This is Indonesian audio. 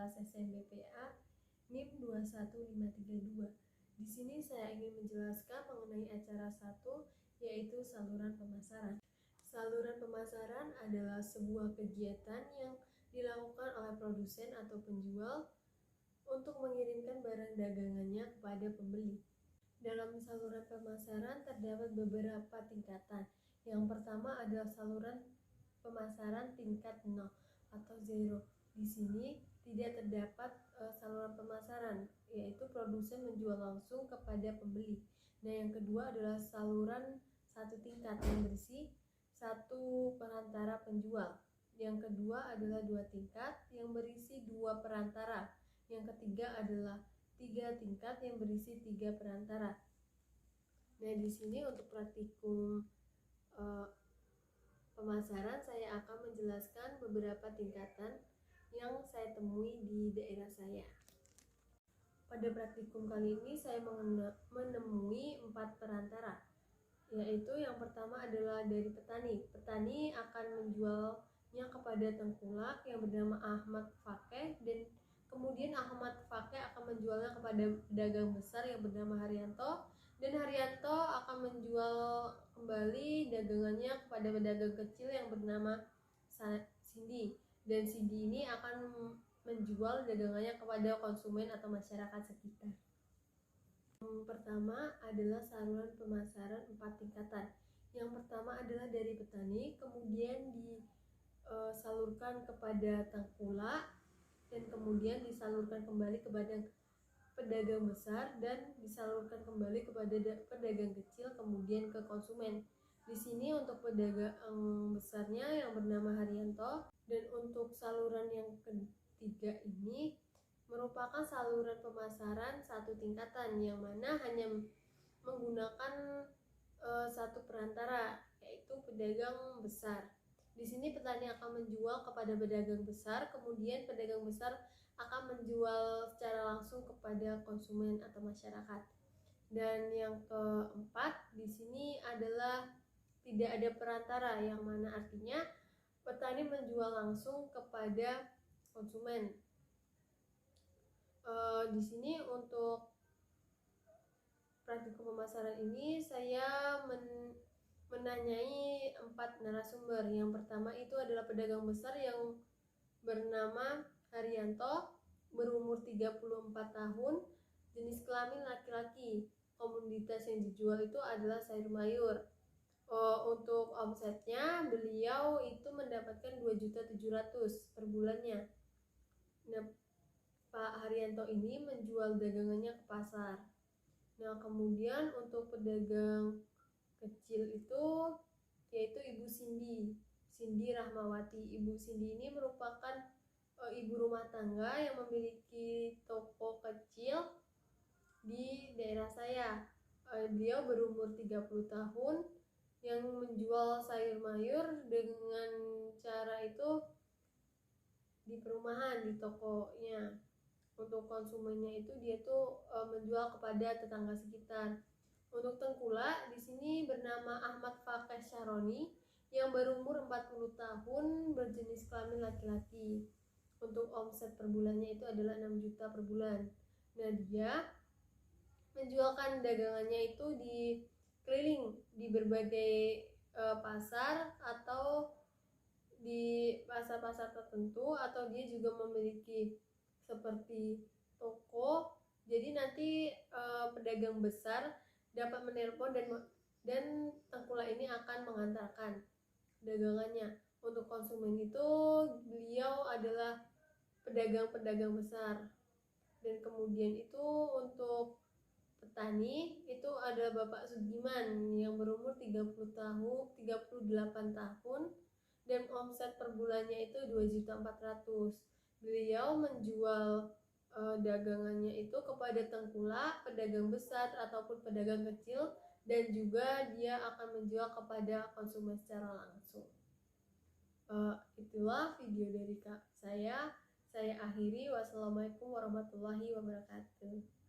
kelas SNBPA NIM 21532. Di sini saya ingin menjelaskan mengenai acara 1, yaitu saluran pemasaran. Saluran pemasaran adalah sebuah kegiatan yang dilakukan oleh produsen atau penjual untuk mengirimkan barang dagangannya kepada pembeli. Dalam saluran pemasaran terdapat beberapa tingkatan. Yang pertama adalah saluran pemasaran tingkat 0 atau 0. Di sini tidak terdapat saluran pemasaran, yaitu produsen menjual langsung kepada pembeli. Nah, yang kedua adalah saluran satu tingkat yang berisi satu perantara penjual. Yang kedua adalah 2 tingkat yang berisi 2 perantara. Yang ketiga adalah 3 tingkat yang berisi 3 perantara. Nah, di sini untuk praktikum pemasaran saya akan menjelaskan beberapa tingkatan yang saya temui di daerah saya. Pada praktikum kali ini saya menemui 4 perantara, yaitu yang pertama adalah dari petani. Petani akan menjualnya kepada tengkulak yang bernama Ahmad Fakih, dan kemudian Ahmad Fakih akan menjualnya kepada pedagang besar yang bernama Haryanto, dan Haryanto akan menjual kembali dagangannya kepada pedagang kecil yang bernama Cindy, dan Cindy ini akan menjual dagangannya kepada konsumen atau masyarakat sekitar. Yang pertama adalah saluran pemasaran 4 tingkatan. Yang pertama adalah dari petani, kemudian disalurkan kepada tengkulak, dan kemudian disalurkan kembali kepada pedagang besar, dan disalurkan kembali kepada pedagang kecil, kemudian ke konsumen. Di sini untuk pedagang besarnya yang bernama Haryanto, dan untuk saluran yang ketiga ini merupakan saluran pemasaran satu tingkatan yang mana hanya menggunakan satu perantara, yaitu pedagang besar. Di sini petani akan menjual kepada pedagang besar, kemudian pedagang besar akan menjual secara langsung kepada konsumen atau masyarakat. Dan yang keempat di sini adalah tidak ada perantara, yang mana artinya petani menjual langsung kepada konsumen. Di sini untuk praktikum pemasaran ini saya menanyai 4 narasumber. Yang pertama itu adalah pedagang besar yang bernama Haryanto, berumur 34 tahun, jenis kelamin laki-laki. Komoditas yang dijual itu adalah sayur mayur. Untuk omsetnya beliau itu mendapatkan 2.700.000 per bulannya. Nah, Pak Haryanto ini menjual dagangannya ke pasar. Nah, kemudian untuk pedagang kecil itu yaitu Ibu Cindy Rahmawati. Ibu Cindy ini merupakan ibu rumah tangga yang memiliki toko kecil di daerah saya. Beliau berumur 30 tahun yang menjual sayur mayur dengan cara itu di perumahan, di tokonya. Untuk konsumennya itu dia tuh menjual kepada tetangga sekitar. Untuk tengkulak di sini bernama Ahmad Fakih Syaroni yang berumur 40 tahun, berjenis kelamin laki-laki. Untuk omset per bulannya itu adalah 6 juta per bulan. Nah, dia menjualkan dagangannya itu di keliling di berbagai pasar atau di pasar-pasar tertentu, atau dia juga memiliki seperti toko. Jadi nanti pedagang besar dapat menelpon dan tengkulak ini akan mengantarkan dagangannya. Untuk konsumen itu beliau adalah pedagang-pedagang besar. Dan kemudian itu untuk petani itu ada Bapak Sugiman yang berumur 38 tahun dan omset per bulannya itu 2.400.000. Beliau menjual dagangannya itu kepada tengkulak, pedagang besar ataupun pedagang kecil, dan juga dia akan menjual kepada konsumen secara langsung. Itulah video dari saya. Saya akhiri. Wassalamualaikum warahmatullahi wabarakatuh.